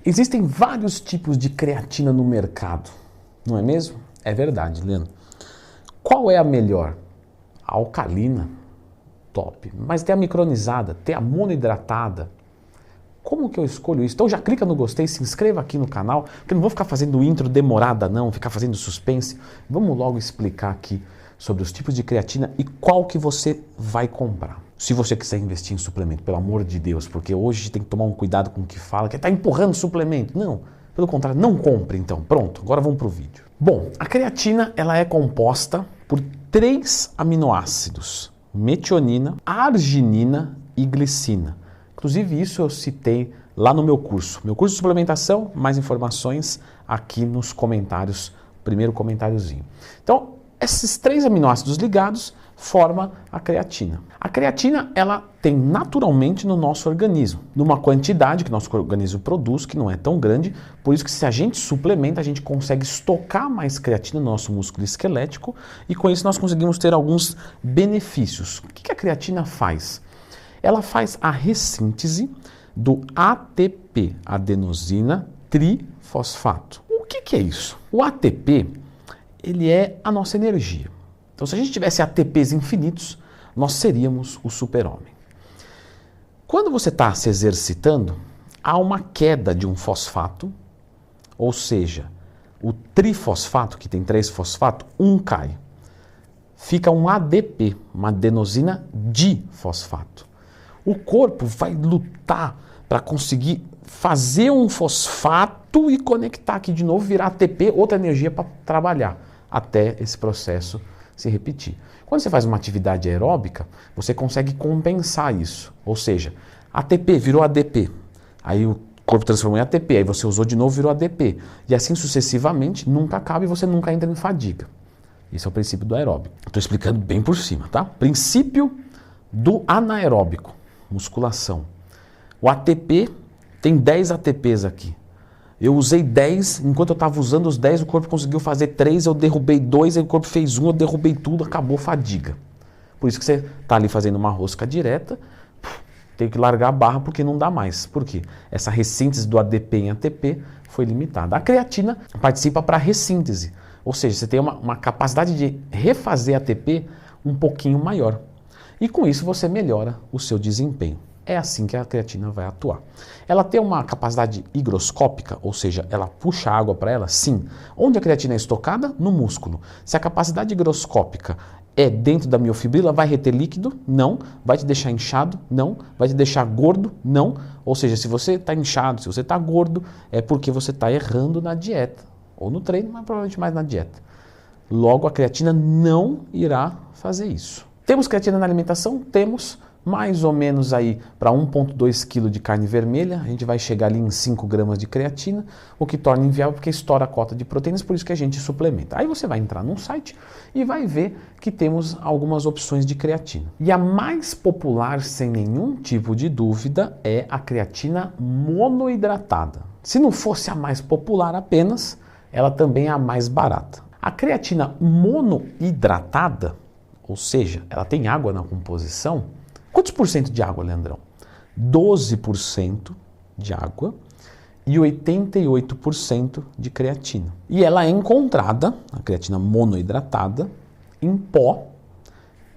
Existem vários tipos de creatina no mercado, não é mesmo? É verdade, Leandro. Qual é a melhor? A alcalina, top. Mas tem a micronizada, tem a monoidratada. Como que eu escolho isso? Então já clica no gostei, se inscreva aqui no canal, porque eu não vou ficar fazendo intro demorada não, ficar fazendo suspense. Vamos logo explicar aqui sobre os tipos de creatina e qual que você vai comprar. Se você quiser investir em suplemento, pelo amor de Deus, porque hoje a gente tem que tomar um cuidado com o que fala, que está empurrando suplemento. Não, pelo contrário, não compre então. Pronto, agora vamos para o vídeo. Bom, a creatina ela é composta por 3 aminoácidos, metionina, arginina e glicina. Inclusive isso eu citei lá no meu curso de suplementação, mais informações aqui nos comentários, primeiro comentáriozinho. Então, esses 3 aminoácidos ligados formam a creatina. A creatina, ela tem naturalmente no nosso organismo, numa quantidade que nosso organismo produz, que não é tão grande, por isso que se a gente suplementa, a gente consegue estocar mais creatina no nosso músculo esquelético e com isso nós conseguimos ter alguns benefícios. O que a creatina faz? Ela faz a ressíntese do ATP, adenosina trifosfato. O que é isso? O ATP, ele é a nossa energia. Então, se a gente tivesse ATPs infinitos, nós seríamos o super-homem. Quando você está se exercitando, há uma queda de um fosfato, ou seja, o trifosfato, que tem 3 fosfatos, um cai. Fica um ADP, uma adenosina difosfato. O corpo vai lutar para conseguir fazer um fosfato e conectar aqui de novo, virar ATP, outra energia para trabalhar, até esse processo se repetir. Quando você faz uma atividade aeróbica, você consegue compensar isso. Ou seja, ATP virou ADP, aí o corpo transformou em ATP, aí você usou de novo, virou ADP. E assim sucessivamente, nunca acaba e você nunca entra em fadiga. Esse é o princípio do aeróbico. Estou explicando bem por cima, tá? Princípio do anaeróbico, musculação. O ATP tem 10 ATPs aqui. Eu usei 10, enquanto eu estava usando os 10, o corpo conseguiu fazer 3, eu derrubei 2, aí o corpo fez 1, eu derrubei tudo, acabou fadiga. Por isso que você está ali fazendo uma rosca direta, tem que largar a barra porque não dá mais. Por quê? Essa ressíntese do ADP em ATP foi limitada. A creatina participa para a ressíntese, ou seja, você tem uma capacidade de refazer ATP um pouquinho maior. E com isso você melhora o seu desempenho. É assim que a creatina vai atuar. Ela tem uma capacidade higroscópica, ou seja, ela puxa água para ela? Sim. Onde a creatina é estocada? No músculo. Se a capacidade higroscópica é dentro da miofibrila, vai reter líquido? Não. Vai te deixar inchado? Não. Vai te deixar gordo? Não. Ou seja, se você está inchado, se você está gordo, é porque você está errando na dieta. Ou no treino, mas provavelmente mais na dieta. Logo, a creatina não irá fazer isso. Temos creatina na alimentação? Temos. Mais ou menos aí para 1,2 kg de carne vermelha, a gente vai chegar ali em 5 gramas de creatina, o que torna inviável porque estoura a cota de proteínas, por isso que a gente suplementa. Aí você vai entrar num site e vai ver que temos algumas opções de creatina. E a mais popular, sem nenhum tipo de dúvida, é a creatina monoidratada. Se não fosse a mais popular apenas, ela também é a mais barata. A creatina monoidratada, ou seja, ela tem água na composição. Quantos por cento de água, Leandrão? 12% de água e 88% de creatina. E ela é encontrada, a creatina monoidratada, em pó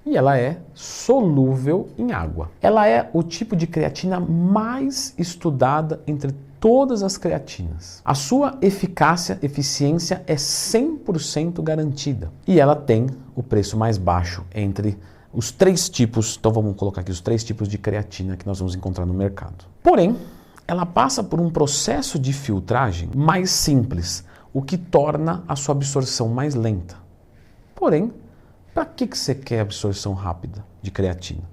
e ela é solúvel em água. Ela é o tipo de creatina mais estudada entre todas as creatinas. A sua eficiência é 100% garantida e ela tem o preço mais baixo entre os 3 tipos, então vamos colocar aqui os 3 tipos de creatina que nós vamos encontrar no mercado. Porém, ela passa por um processo de filtragem mais simples, o que torna a sua absorção mais lenta. Porém, para que você quer absorção rápida de creatina?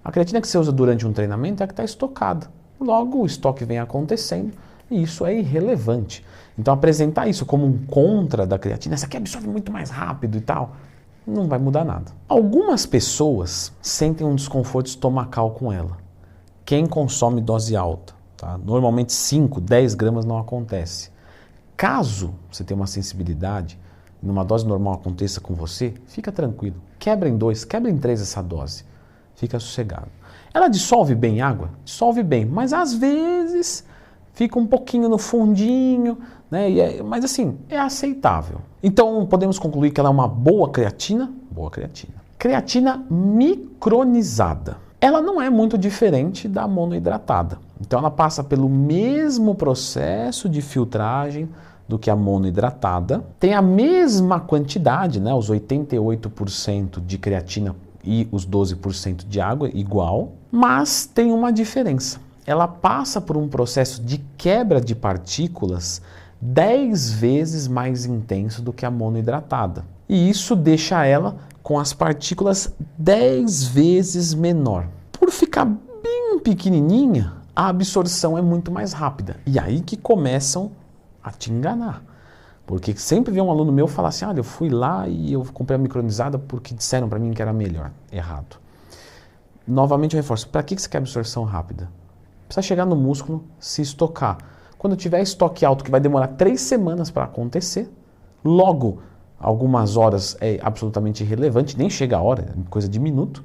A creatina que você usa durante um treinamento é a que está estocada. Logo, o estoque vem acontecendo e isso é irrelevante. Então, apresentar isso como um contra da creatina, essa aqui absorve muito mais rápido e tal, não vai mudar nada. Algumas pessoas sentem um desconforto estomacal com ela. Quem consome dose alta, tá? Normalmente 5, 10 gramas não acontece. Caso você tenha uma sensibilidade, numa dose normal aconteça com você, fica tranquilo. Quebra em 2, quebra em 3 essa dose. Fica sossegado. Ela dissolve bem água? Dissolve bem, mas às vezes fica um pouquinho no fundinho, né? Mas assim, é aceitável. Então podemos concluir que ela é uma boa creatina? Boa creatina. Creatina micronizada. Ela não é muito diferente da monoidratada. Então ela passa pelo mesmo processo de filtragem do que a monoidratada. Tem a mesma quantidade, né? Os 88% de creatina e os 12% de água, igual. Mas tem uma diferença. Ela passa por um processo de quebra de partículas 10 vezes mais intenso do que a monoidratada. E isso deixa ela com as partículas 10 vezes menor. Por ficar bem pequenininha, a absorção é muito mais rápida. E aí que começam a te enganar. Porque sempre vem um aluno meu falar assim, olha, eu fui lá e eu comprei a micronizada porque disseram para mim que era melhor. Errado. Novamente eu reforço, para que você quer absorção rápida? Precisa chegar no músculo, se estocar. Quando tiver estoque alto, que vai demorar 3 semanas para acontecer, logo algumas horas é absolutamente irrelevante, nem chega a hora, é coisa de minuto.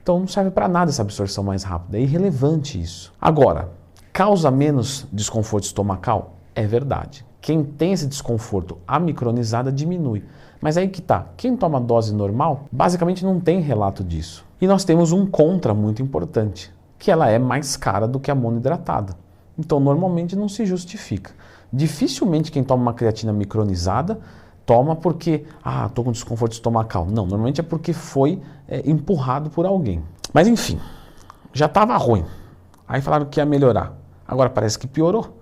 Então não serve para nada essa absorção mais rápida, é irrelevante isso. Agora, causa menos desconforto estomacal? É verdade. Quem tem esse desconforto, a micronizada diminui. Mas aí que tá, quem toma dose normal, basicamente não tem relato disso. E nós temos um contra muito importante, que ela é mais cara do que a monoidratada. Então normalmente não se justifica. Dificilmente quem toma uma creatina micronizada toma porque, estou com desconforto estomacal. Não, normalmente é porque foi empurrado por alguém. Mas enfim, já estava ruim. Aí falaram que ia melhorar. Agora parece que piorou.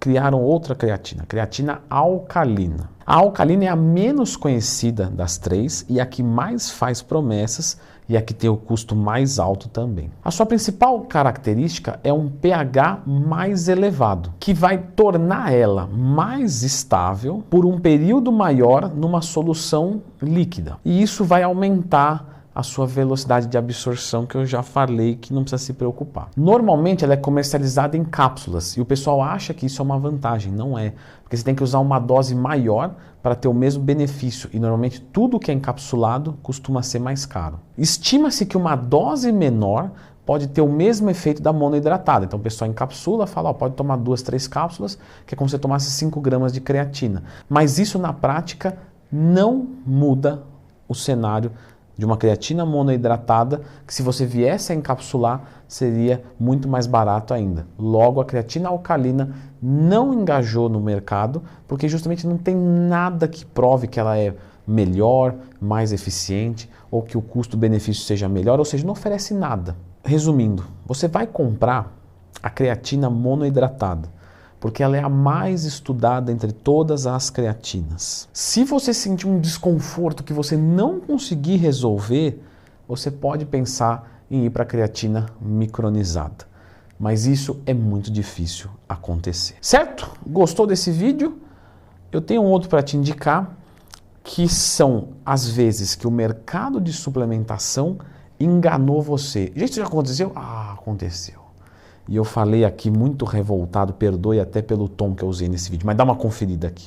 Criaram outra creatina, creatina alcalina. A alcalina é a menos conhecida das três e a que mais faz promessas e a que tem o custo mais alto também. A sua principal característica é um pH mais elevado, que vai tornar ela mais estável por um período maior numa solução líquida. E isso vai aumentar a sua velocidade de absorção, que eu já falei que não precisa se preocupar. Normalmente ela é comercializada em cápsulas e o pessoal acha que isso é uma vantagem. Não é, porque você tem que usar uma dose maior para ter o mesmo benefício e normalmente tudo que é encapsulado costuma ser mais caro. Estima-se que uma dose menor pode ter o mesmo efeito da monoidratada. Então o pessoal encapsula, fala, pode tomar 2, 3 cápsulas, que é como se você tomasse 5 gramas de creatina. Mas isso na prática não muda o cenário de uma creatina monoidratada, que se você viesse a encapsular, seria muito mais barato ainda. Logo, a creatina alcalina não engajou no mercado, porque justamente não tem nada que prove que ela é melhor, mais eficiente, ou que o custo-benefício seja melhor, ou seja, não oferece nada. Resumindo, você vai comprar a creatina monoidratada, porque ela é a mais estudada entre todas as creatinas. Se você sentir um desconforto que você não conseguir resolver, você pode pensar em ir para a creatina micronizada. Mas isso é muito difícil acontecer. Certo? Gostou desse vídeo? Eu tenho um outro para te indicar, que são as vezes que o mercado de suplementação enganou você. Isso já aconteceu? Aconteceu. E eu falei aqui muito revoltado, perdoe até pelo tom que eu usei nesse vídeo, mas dá uma conferida aqui.